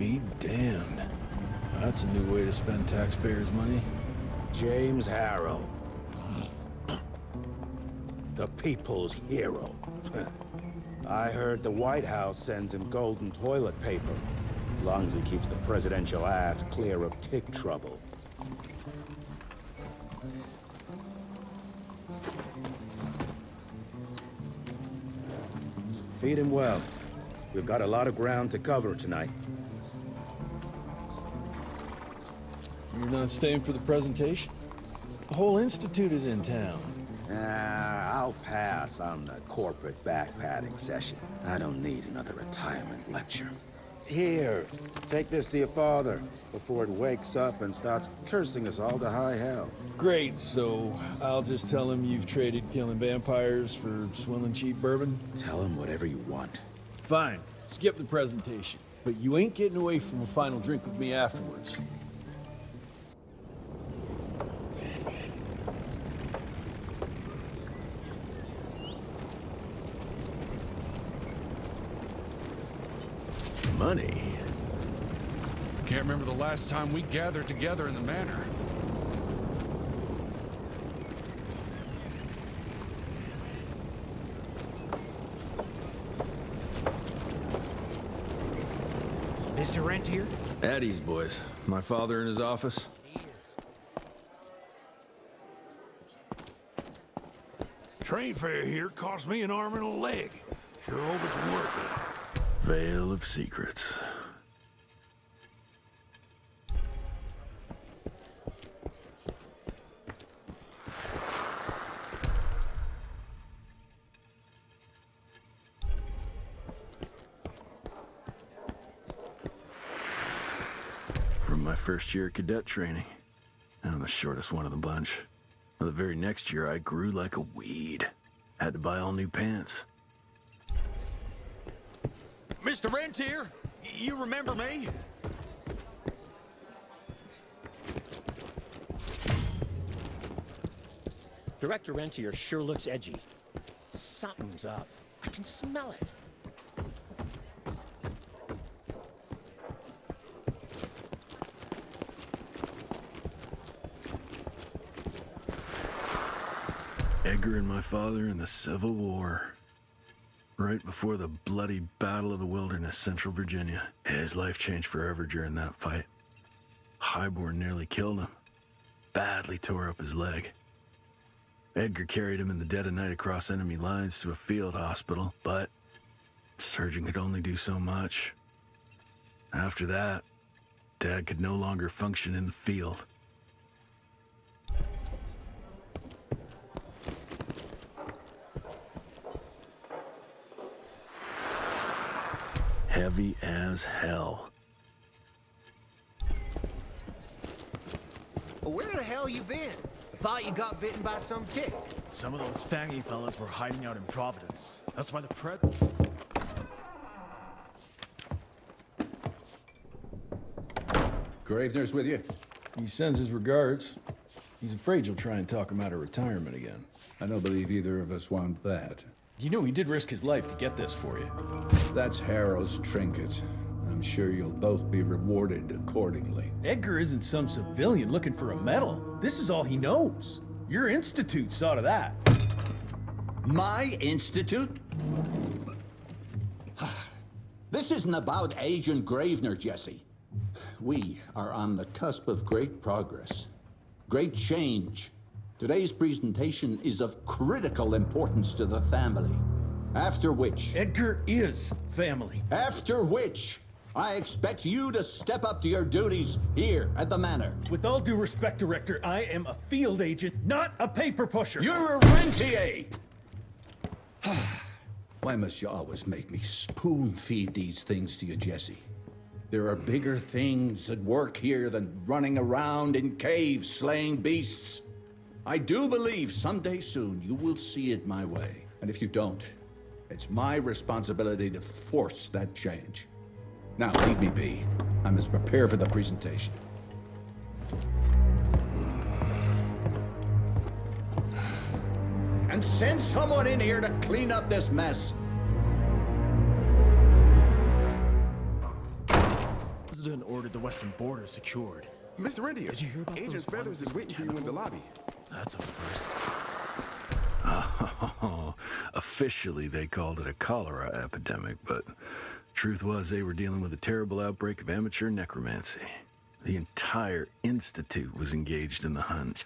be damned. That's a new way to spend taxpayers' money. James Harrow. The people's hero. I heard the White House sends him golden toilet paper, as long as he keeps the presidential ass clear of tick trouble. Feed him well. We've got a lot of ground to cover tonight. You're not staying for the presentation? The whole institute is in town. I'll pass on the corporate backpatting session. I don't need another retirement lecture. Here, take this to your father before it wakes up and starts cursing us all to high hell. Great, so I'll just tell him you've traded killing vampires for swilling cheap bourbon? Tell him whatever you want. Fine, skip the presentation. But you ain't getting away from a final drink with me afterwards. Money. I can't remember the last time we gathered together in the manor. Mr. Rentier? At ease, boys. My father in his office. Train fare here cost me an arm and a leg. Sure hope it's worth it. Veil of secrets. From my first year of cadet training, I'm the shortest one of the bunch. Well, the very next year, I grew like a weed. Had to buy all new pants. Mr. Rentier, you remember me? Director Rentier sure looks edgy. Something's up. I can smell it. Edgar and my father in the Civil War. Right before the bloody Battle of the Wilderness, Central Virginia. His life changed forever during that fight. Highborn nearly killed him. Badly tore up his leg. Edgar carried him in the dead of night across enemy lines to a field hospital, but the surgeon could only do so much. After that, Dad could no longer function in the field. Heavy as hell. Where the hell you been? I thought you got bitten by some tick. Some of those fangy fellas were hiding out in Providence. That's why the Gravener's with you? He sends his regards. He's afraid you'll try and talk him out of retirement again. I don't believe either of us want that. You know he did risk his life to get this for you. That's Harrow's trinket. I'm sure you'll both be rewarded accordingly. Edgar isn't some civilian looking for a medal. This is all he knows. Your institute saw to that. My institute? This isn't about Agent Gravener, Jesse. We are on the cusp of great progress, great change. Today's presentation is of critical importance to the family. After which... Edgar is family. After which, I expect you to step up to your duties here at the manor. With all due respect, Director, I am a field agent, not a paper pusher. You're a rentier! Why must you always make me spoon-feed these things to you, Jesse? There are bigger things at work here than running around in caves slaying beasts. I do believe someday soon you will see it my way. And if you don't, it's my responsibility to force that change. Now, leave me be. I must prepare for the presentation. And send someone in here to clean up this mess. President ordered the western border secured. Mr. India, Did you hear about Agent those Feathers ones is waiting for you in the tentacles? lobby. That's a first. Oh, officially they called it a cholera epidemic, but truth was they were dealing with a terrible outbreak of amateur necromancy. The entire institute was engaged in the hunt.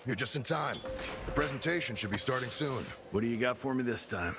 You're just in time. The presentation should be starting soon. What do you got for me this time?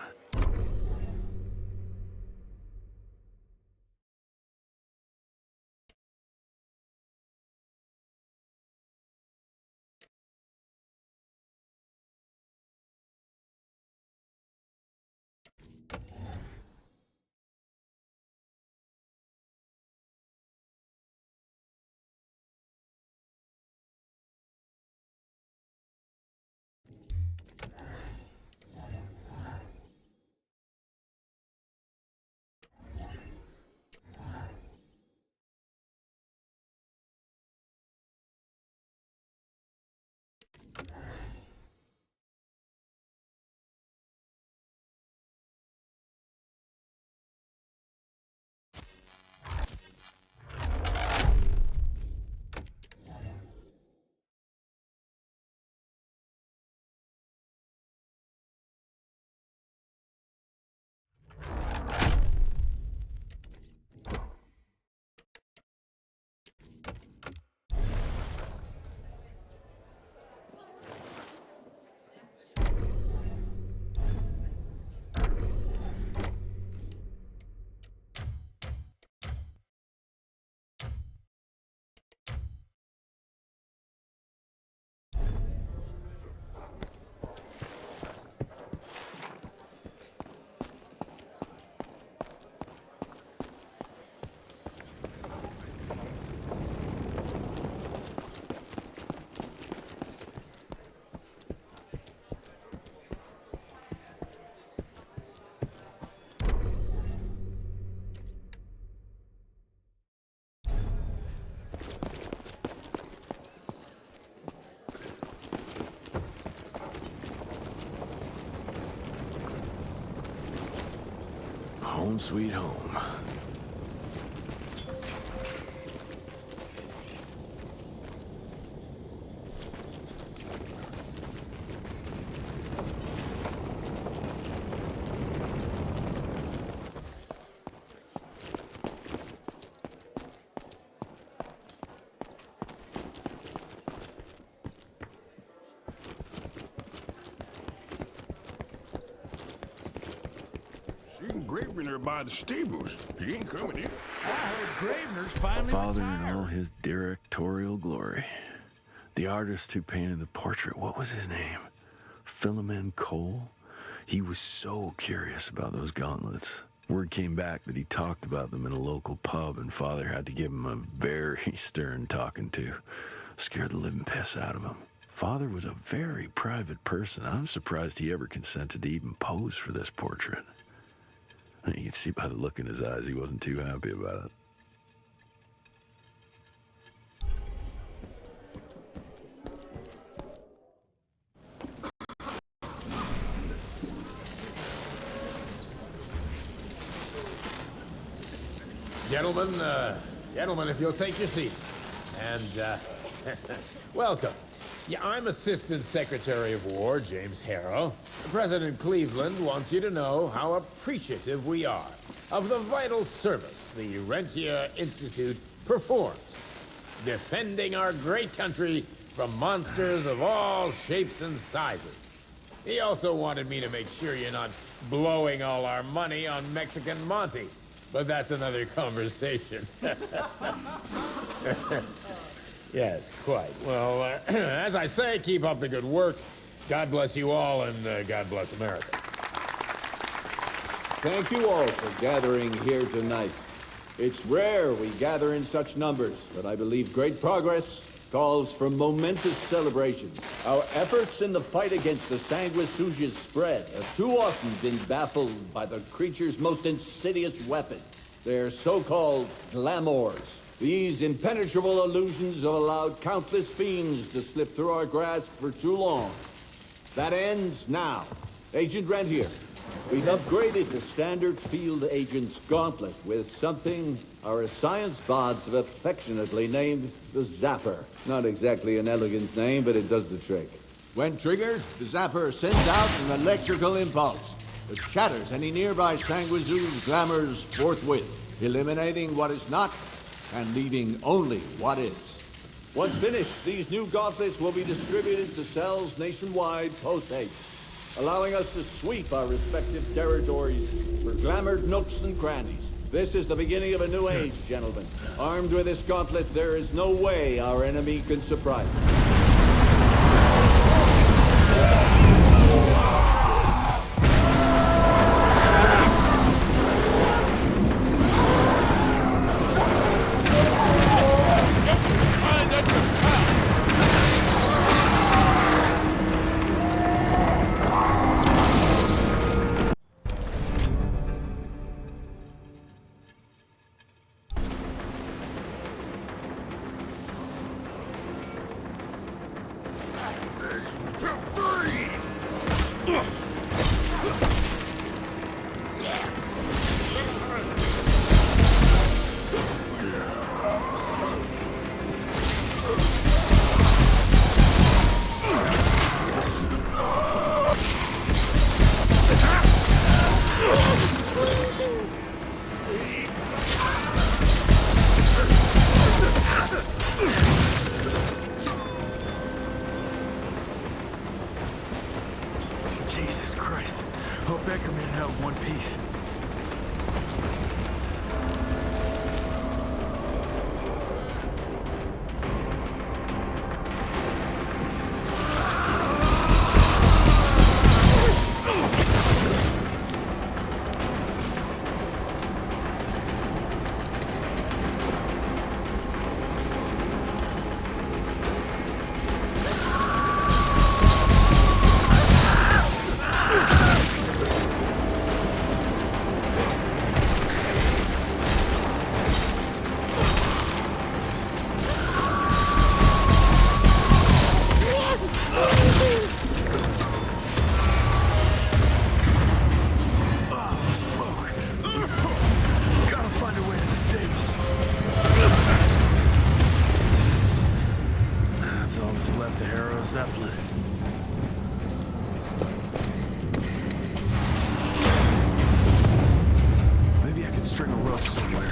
Home sweet home. Gravener by the stables. He ain't coming in. I heard Gravener's finally Father in retired. all his directorial glory. The artist who painted the portrait, what was his name? Philomen Cole? He was so curious about those gauntlets. Word came back that he talked about them in a local pub, and Father had to give him a very stern talking to. Scared the living piss out of him. Father was a very private person. I'm surprised he ever consented to even pose for this portrait. You can see by the look in his eyes he wasn't too happy about it. Gentlemen, if you'll take your seats. And, welcome. Yeah, I'm Assistant Secretary of War, James Harrow. President Cleveland wants you to know how appreciative we are of the vital service the Rentia Institute performs, defending our great country from monsters of all shapes and sizes. He also wanted me to make sure you're not blowing all our money on Mexican Monty, but that's another conversation. Yes, quite. Well, as I say, keep up the good work. God bless you all, and God bless America. Thank you all for gathering here tonight. It's rare we gather in such numbers, but I believe great progress calls for momentous celebration. Our efforts in the fight against the sanguisuga's spread have too often been baffled by the creature's most insidious weapon, their so-called glamours. These impenetrable illusions have allowed countless fiends to slip through our grasp for too long. That ends now. Agent Rentier, we've upgraded the standard field agent's gauntlet with something our science bots have affectionately named the Zapper. Not exactly an elegant name, but it does the trick. When triggered, the Zapper sends out an electrical impulse that shatters any nearby Sanguizoos glamours forthwith, eliminating what is not and leaving only what is. Once finished, these new gauntlets will be distributed to cells nationwide post-haste, allowing us to sweep our respective territories for glamoured nooks and crannies. This is the beginning of a new age, gentlemen. Armed with this gauntlet, there is no way our enemy can surprise us. Jesus Christ. Hope Edgar made it out in one piece. Maybe I could string a rope somewhere.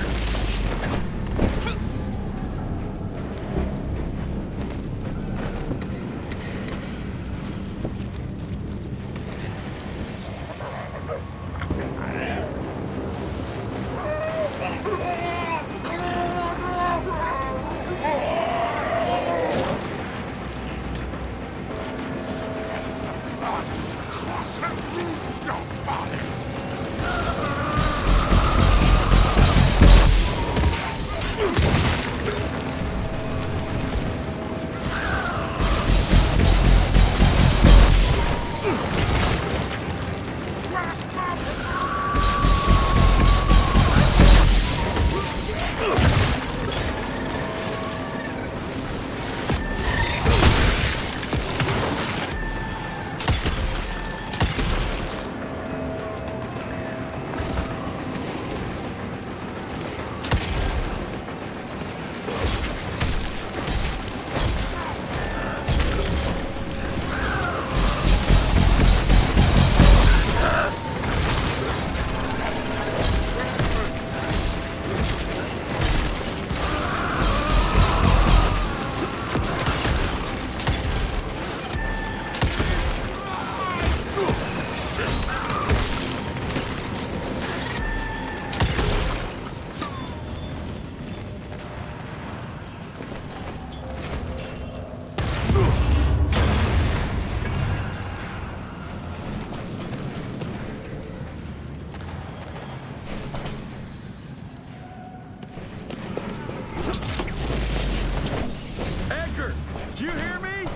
Did you hear me?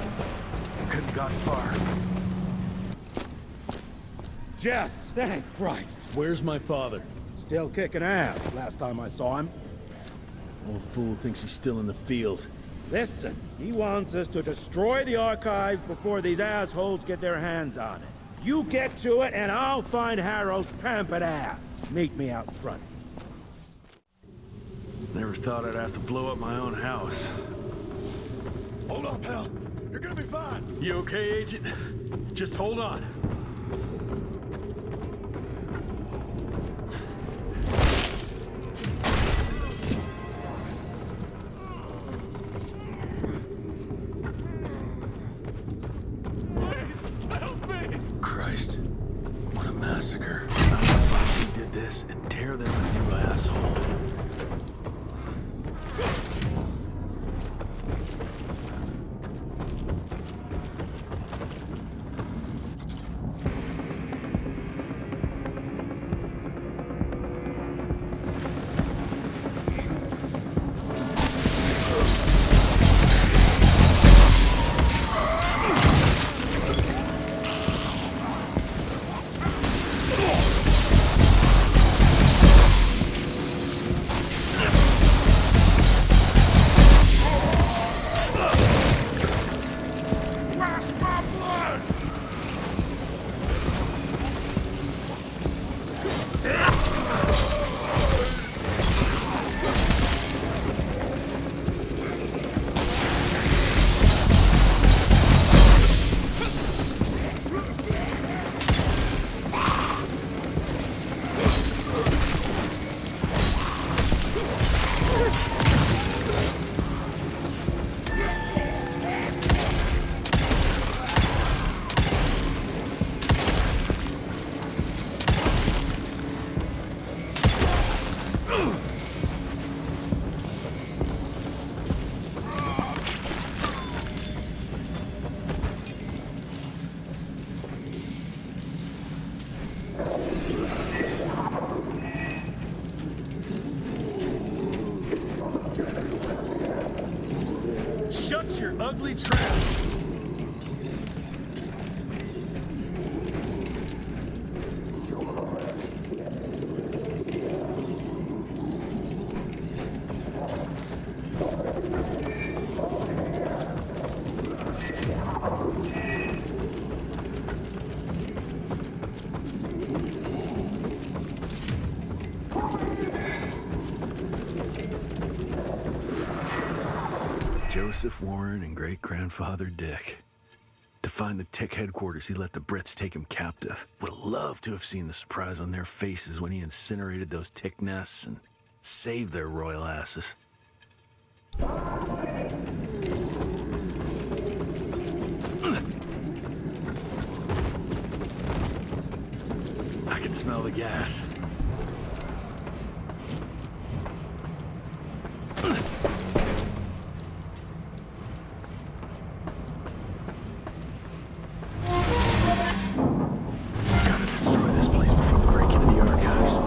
Couldn't have gotten far. Jess! Thank Christ! Where's my father? Still kicking ass, last time I saw him. Old fool thinks he's still in the field. Listen, he wants us to destroy the archives before these assholes get their hands on it. You get to it, and I'll find Harold's pampered ass. Meet me out front. Never thought I'd have to blow up my own house. Hold on, pal. You're gonna be fine. You okay, Agent? Just hold on. Please, help me! Christ, what a massacre. I'm gonna find who did this and tear them a new asshole. Shut your ugly traps! Joseph Warren and great-grandfather Dick. To find the Tick headquarters, he let the Brits take him captive. Would have loved to have seen the surprise on their faces when he incinerated those Tick nests and saved their royal asses. I can smell the gas. Gotta destroy this place before we break into the archives.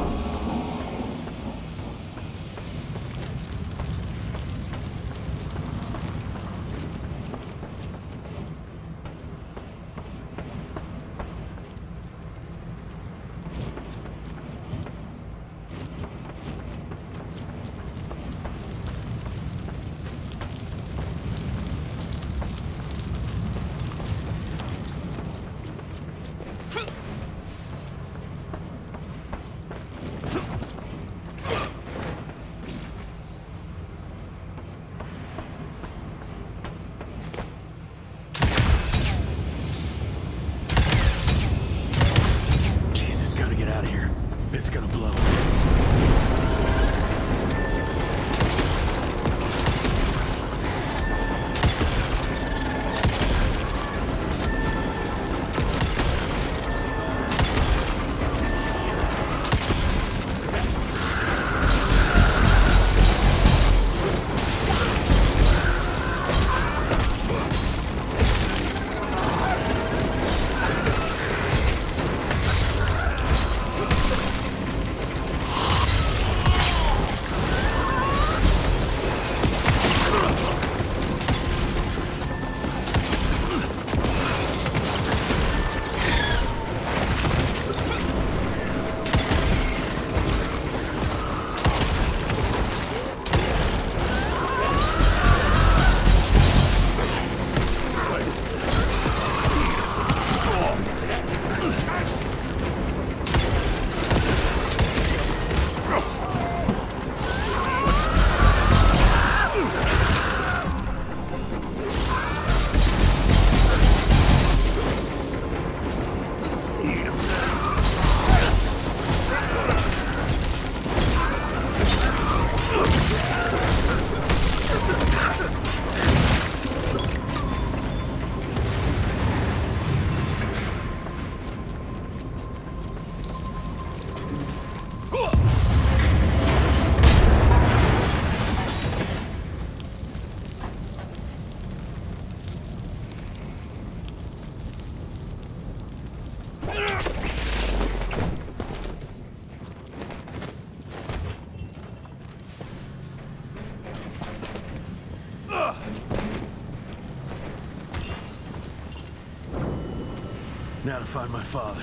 Now to find my father.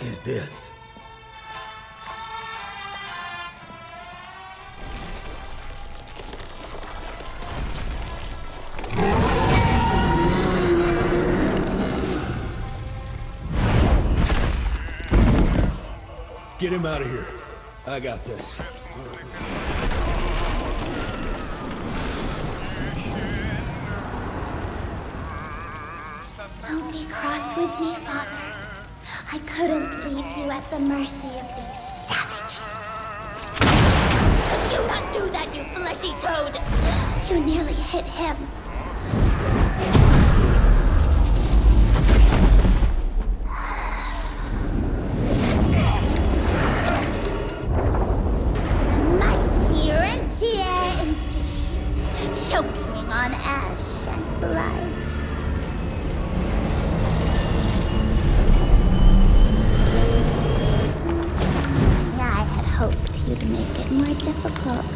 is this? Get him out of here. I got this. Don't be cross with me, Father. I couldn't leave you at the mercy of these savages. Could you not do that, you fleshy toad? You nearly hit him. The mighty Rentier Institute, choking on ash and blood. I had hoped you'd make it more difficult.